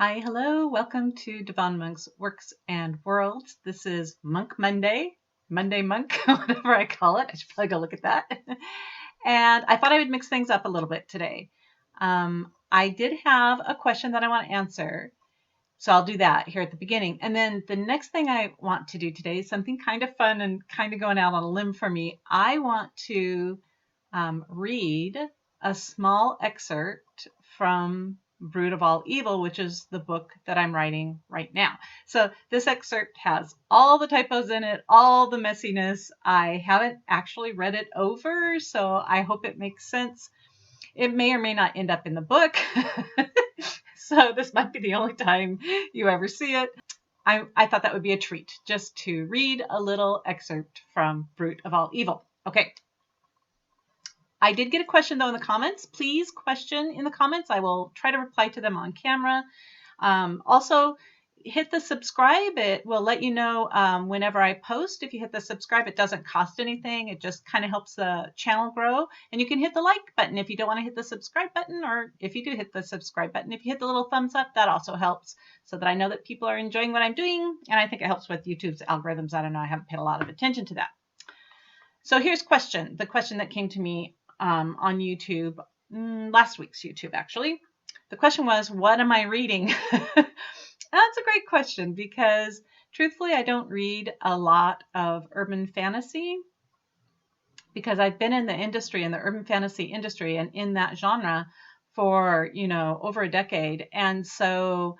Hi, hello. Welcome to Devon Monk's Works and Worlds. This is Monk Monday, Monday Monk, whatever I call it. I should probably go look at that. And I thought I would mix things up a little bit today. I did have a question that I want to answer, so I'll do that here at the beginning. And then the next thing I want to do today is something kind of fun and kind of going out on a limb for me. I want to read a small excerpt from Brood of All Evil, which is the book that I'm writing right now. So this excerpt has all the typos in it, all the messiness. I haven't actually read it over, so I hope it makes sense. It may or may not end up in the book. So this might be the only time you ever see it. I thought that would be a treat, just to read a little excerpt from Brood of All Evil. Okay. I did get a question though in the comments. Please question in the comments. I will try to reply to them on camera. Also, hit the subscribe. It will let you know whenever I post. If you hit the subscribe, it doesn't cost anything. It just kind of helps the channel grow. And you can hit the like button if you don't want to hit the subscribe button, or if you do hit the subscribe button, if you hit the little thumbs up, that also helps so that I know that people are enjoying what I'm doing. And I think it helps with YouTube's algorithms. I don't know. I haven't paid a lot of attention to that. So here's the question that came to me on YouTube, last week's YouTube actually. The question was, what am I reading? That's a great question because truthfully, I don't read a lot of urban fantasy because I've been in the industry, in the urban fantasy industry, and in that genre for, over a decade. And so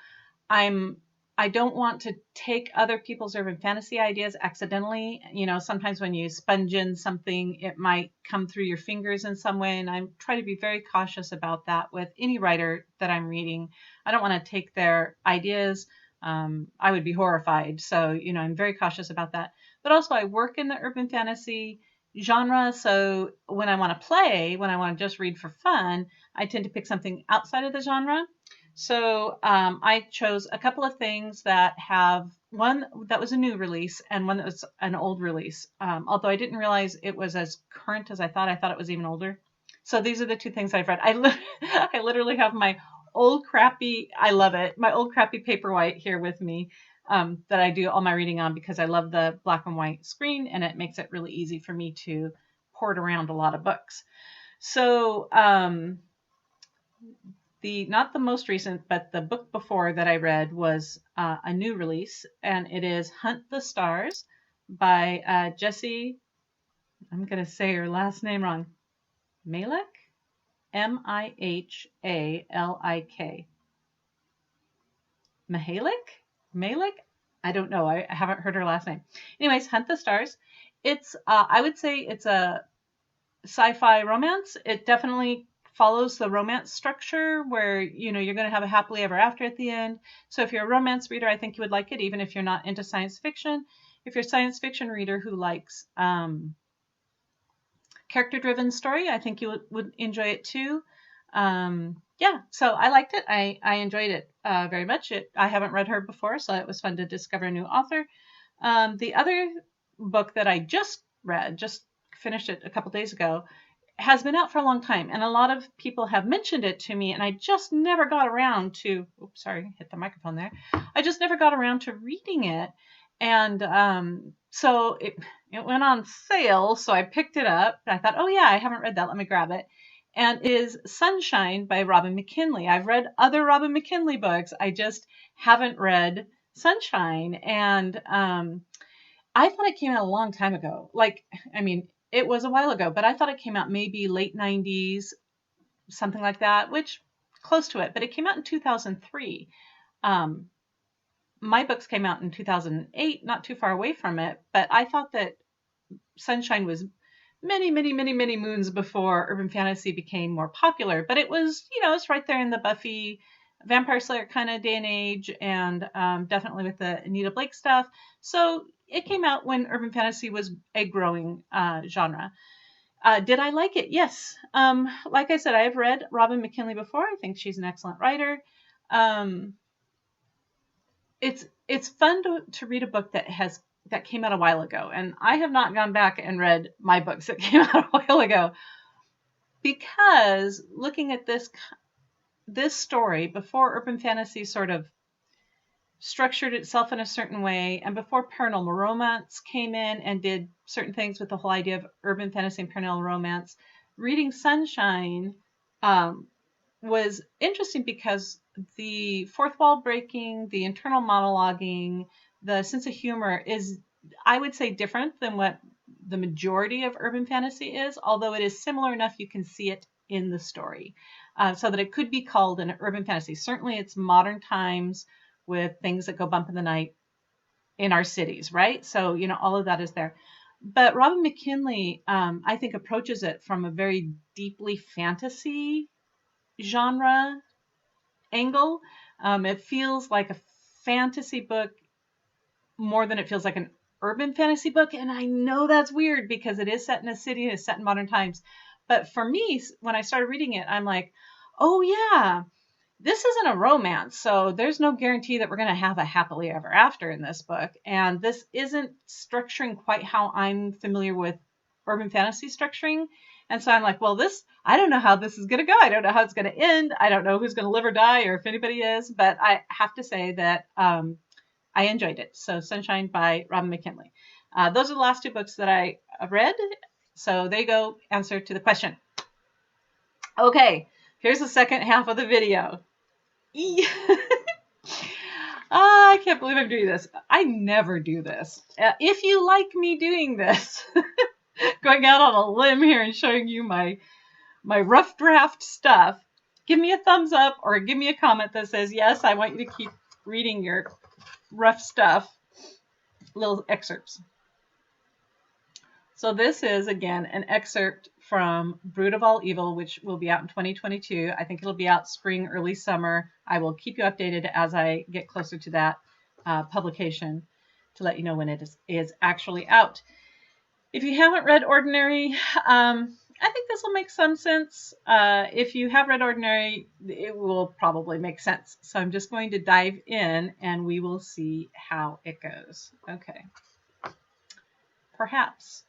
I don't want to take other people's urban fantasy ideas accidentally. Sometimes when you sponge in something, it might come through your fingers in some way. And I try to be very cautious about that with any writer that I'm reading. I don't want to take their ideas. I would be horrified. So, I'm very cautious about that. But also I work in the urban fantasy genre. So when I want to just read for fun, I tend to pick something outside of the genre. So I chose a couple of things that have one that was a new release and one that was an old release. Although I didn't realize it was as current as I thought it was even older. So these are the two things I've read. I literally have my old crappy, I love it, my old crappy Paperwhite here with me that I do all my reading on because I love the black and white screen and it makes it really easy for me to port around a lot of books. So not the most recent, but the book before that I read was a new release, and it is Hunt the Stars by Jessie. I'm going to say her last name wrong. Malik? Mihalik? Malik? I don't know. I haven't heard her last name. Anyways, Hunt the Stars. It's, I would say it's a sci-fi romance. It definitely follows the romance structure where, you're going to have a happily ever after at the end. So if you're a romance reader, I think you would like it, even if you're not into science fiction. If you're a science fiction reader who likes character-driven story, I think you would enjoy it too. Yeah, so I liked it. I enjoyed it very much. I haven't read her before, so it was fun to discover a new author. The other book that I just read, just finished it a couple days ago, has been out for a long time, and a lot of people have mentioned it to me, and I just never got around to, oops, sorry, hit the microphone there. I just never got around to reading it. And so it went on sale, so I picked it up. I thought, oh yeah, I haven't read that. Let me grab it. And it is Sunshine by Robin McKinley. I've read other Robin McKinley books. I just haven't read Sunshine. And I thought it came out a long time ago. It was a while ago, but I thought it came out maybe late 90s, something like that, which close to it. But it came out in 2003. My books came out in 2008, not too far away from it. But I thought that Sunshine was many, many, many, many moons before urban fantasy became more popular. But it was, it's right there in the Buffy Vampire Slayer kind of day and age, and definitely with the Anita Blake stuff. So it came out when urban fantasy was a growing genre. Did I like it? Yes. Like I said, I have read Robin McKinley before. I think she's an excellent writer. It's fun to read a book that came out a while ago, and I have not gone back and read my books that came out a while ago because looking at this story, before urban fantasy sort of structured itself in a certain way, and before paranormal romance came in and did certain things with the whole idea of urban fantasy and paranormal romance, reading Sunshine was interesting because the fourth wall breaking, the internal monologuing, the sense of humor is, I would say, different than what the majority of urban fantasy is, although it is similar enough you can see it in the story, so that it could be called an urban fantasy. Certainly it's modern times with things that go bump in the night in our cities, right? So, all of that is there. But Robin McKinley, I think, approaches it from a very deeply fantasy genre angle. It feels like a fantasy book more than it feels like an urban fantasy book. And I know that's weird because it is set in a city, it's set in modern times. But for me, when I started reading it, I'm like, oh yeah, this isn't a romance. So there's no guarantee that we're going to have a happily ever after in this book. And this isn't structuring quite how I'm familiar with urban fantasy structuring. And so I'm like, well, I don't know how this is going to go. I don't know how it's going to end. I don't know who's going to live or die or if anybody is, but I have to say that I enjoyed it. So Sunshine by Robin McKinley. Those are the last two books that I read. So there you go. Answer to the question. Okay, here's the second half of the video. I can't believe I'm doing this. I never do this. If you like me doing this, going out on a limb here and showing you my rough draft stuff, give me a thumbs up or give me a comment that says, yes, I want you to keep reading your rough stuff, little excerpts. So this is, again, an excerpt from Brood of All Evil, which will be out in 2022. I think it'll be out spring, early summer. I will keep you updated as I get closer to that publication to let you know when it is actually out. If you haven't read Ordinary, I think this will make some sense. If you have read Ordinary, it will probably make sense. So I'm just going to dive in and we will see how it goes. Okay. Perhaps,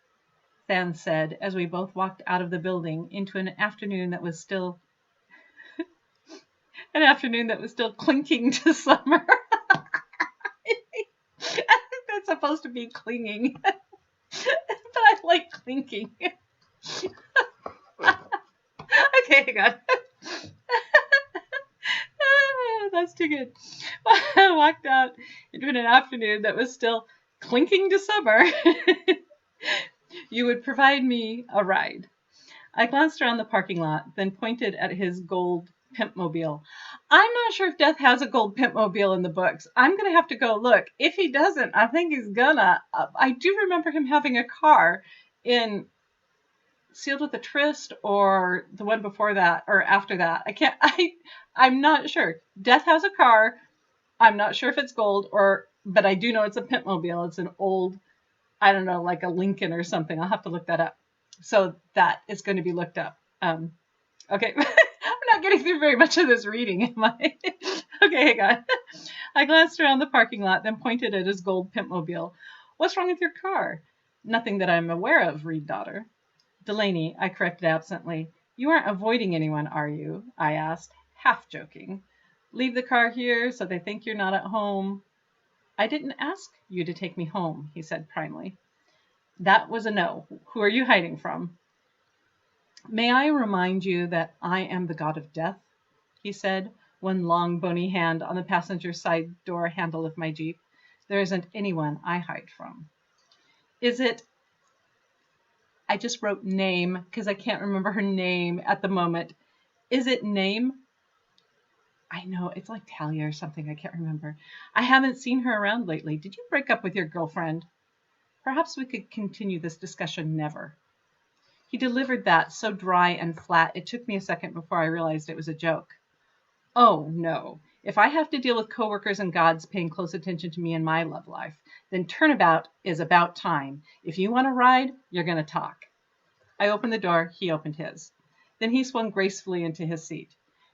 Than said as we both walked out of the building into an afternoon that was still clinking to summer. I think that's supposed to be clinging, but I like clinking. Okay, hang on. That's too good. I walked out into an afternoon that was still clinking to summer. You would provide me a ride. I glanced around the parking lot, then pointed at his gold pimpmobile. I'm not sure if Death has a gold pimpmobile in the books. I'm going to have to go look. If he doesn't, I think he's gonna. I do remember him having a car in Sealed with a Tryst or the one before that or after that. I'm not sure. Death has a car. I'm not sure if it's gold but I do know it's a pimpmobile. It's an old, I don't know, like a Lincoln or something. I'll have to look that up. So that is going to be looked up. Okay. I'm not getting through very much of this reading, am I? Okay, hang on. I glanced around the parking lot, then pointed at his gold pimpmobile. What's wrong with your car? Nothing that I'm aware of, Reed daughter. Delaney, I corrected absently. You aren't avoiding anyone, are you? I asked, half joking. Leave the car here so they think you're not at home. I didn't ask you to take me home, he said primly. That was a no. Who are you hiding from? May I remind you that I am the god of death, he said, one long bony hand on the passenger side door handle of my Jeep. There isn't anyone I hide from. Is it... I just wrote name because I can't remember her name at the moment. Is it name? I know, it's like Talia or something. I can't remember. I haven't seen her around lately. Did you break up with your girlfriend? Perhaps we could continue this discussion never. He delivered that so dry and flat, it took me a second before I realized it was a joke. Oh, no. If I have to deal with coworkers and gods paying close attention to me in my love life, then turnabout is about time. If you want to ride, you're going to talk. I opened the door. He opened his. Then he swung gracefully into his seat.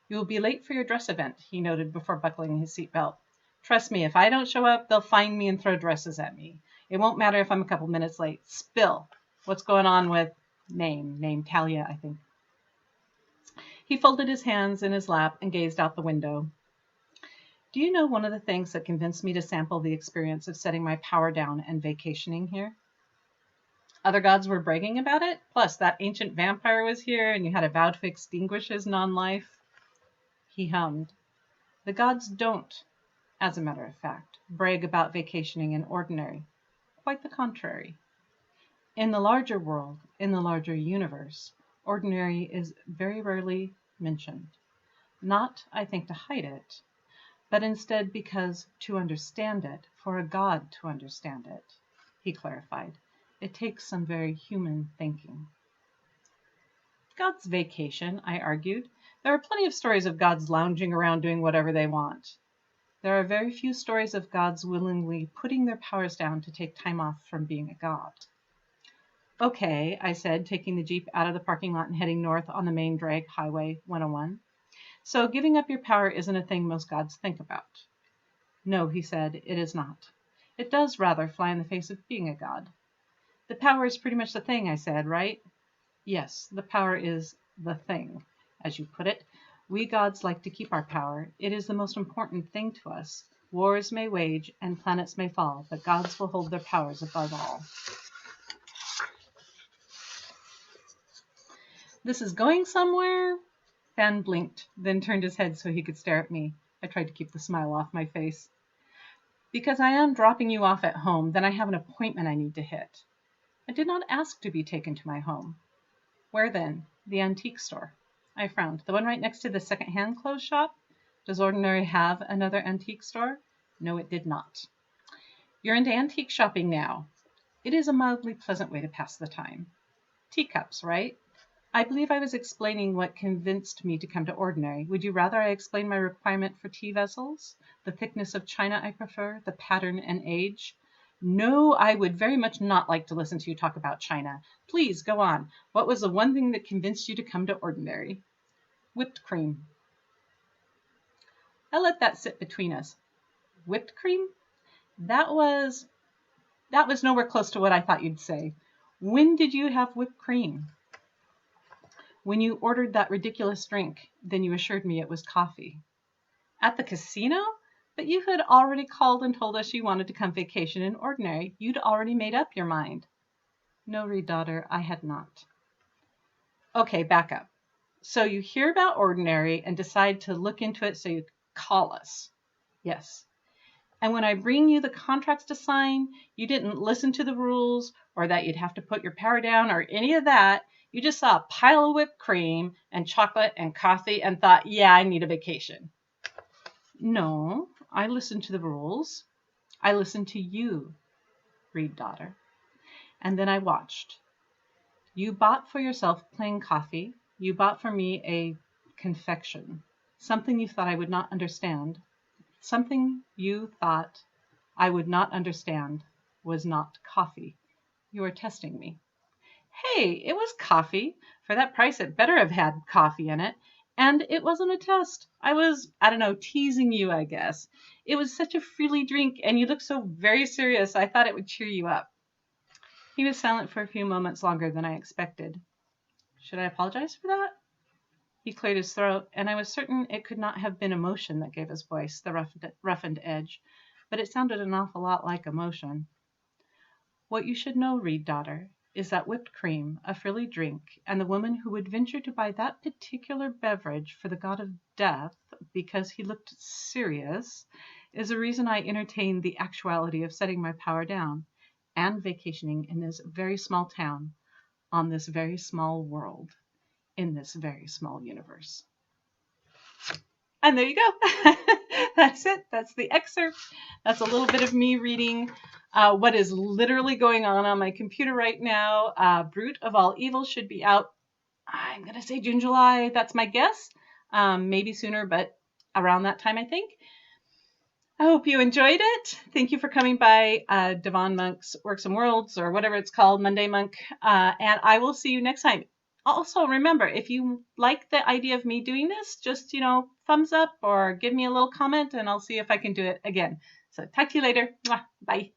You will be late for your dress event, he noted before buckling his seatbelt. Trust me, if I don't show up, they'll find me and throw dresses at me. It won't matter if I'm a couple minutes late. Spill. What's going on with name Talia, I think. He folded his hands in his lap and gazed out the window. Do you know one of the things that convinced me to sample the experience of setting my power down and vacationing here? Other gods were bragging about it. Plus, that ancient vampire was here and you had a vow to extinguish his non-life. He hummed. The gods don't, as a matter of fact, brag about vacationing in ordinary. Quite the contrary. In the larger world, in the larger universe, ordinary is very rarely mentioned. Not, I think, to hide it, but instead because to understand it, for a god to understand it, he clarified, it takes some very human thinking. Gods vacation, I argued. There are plenty of stories of gods lounging around doing whatever they want. There are very few stories of gods willingly putting their powers down to take time off from being a god. Okay, I said, taking the Jeep out of the parking lot and heading north on the main drag highway 101. So giving up your power isn't a thing most gods think about. No, he said, it is not. It does rather fly in the face of being a god. The power is pretty much the thing, I said, right? Yes, the power is the thing, as you put it. We gods like to keep our power. It is the most important thing to us. Wars may wage and planets may fall, but gods will hold their powers above all. This is going somewhere? Van blinked, then turned his head so he could stare at me. I tried to keep the smile off my face. Because I am dropping you off at home, then I have an appointment I need to hit. I did not ask to be taken to my home. Where then? The antique store. I frowned. The one right next to the second-hand clothes shop? Does Ordinary have another antique store? No, it did not. You're into antique shopping now. It is a mildly pleasant way to pass the time. Teacups, right? I believe I was explaining what convinced me to come to Ordinary. Would you rather I explain my requirement for tea vessels? The thickness of china I prefer? The pattern and age? No, I would very much not like to listen to you talk about china. Please, go on. What was the one thing that convinced you to come to Ordinary? Whipped cream. I let that sit between us. Whipped cream? That was nowhere close to what I thought you'd say. When did you have whipped cream? When you ordered that ridiculous drink, then you assured me it was coffee. At the casino? But you had already called and told us you wanted to come vacation in Ordinary. You'd already made up your mind. No, Reed daughter, I had not. Okay, back up. So you hear about Ordinary and decide to look into it so you call us. Yes. And when I bring you the contracts to sign, you didn't listen to the rules or that you'd have to put your power down or any of that. You just saw a pile of whipped cream and chocolate and coffee and thought, yeah, I need a vacation. No, I listened to the rules. I listened to you, Reed daughter. And then I watched. You bought for yourself plain coffee. You bought for me a confection, something you thought I would not understand. Something you thought I would not understand was not coffee. You are testing me. Hey, it was coffee. For that price, it better have had coffee in it. And it wasn't a test. I was, teasing you, I guess. It was such a freely drink, and you looked so very serious, I thought it would cheer you up. He was silent for a few moments longer than I expected. Should I apologize for that? He cleared his throat, and I was certain it could not have been emotion that gave his voice the roughened edge, but it sounded an awful lot like emotion. What you should know, Reed daughter, is that whipped cream, a frilly drink, and the woman who would venture to buy that particular beverage for the god of death because he looked serious is the reason I entertain the actuality of setting my power down and vacationing in this very small town, on this very small world, in this very small universe. And there you go. That's it. That's the excerpt. That's a little bit of me reading what is literally going on my computer right now. Brute of All Evil should be out, I'm going to say June, July. That's my guess. Maybe sooner, but around that time, I think. I hope you enjoyed it. Thank you for coming by Devon Monk's Works and Worlds, or whatever it's called, Monday Monk. And I will see you next time. Also, remember, if you like the idea of me doing this, just, thumbs up or give me a little comment and I'll see if I can do it again. So talk to you later. Bye.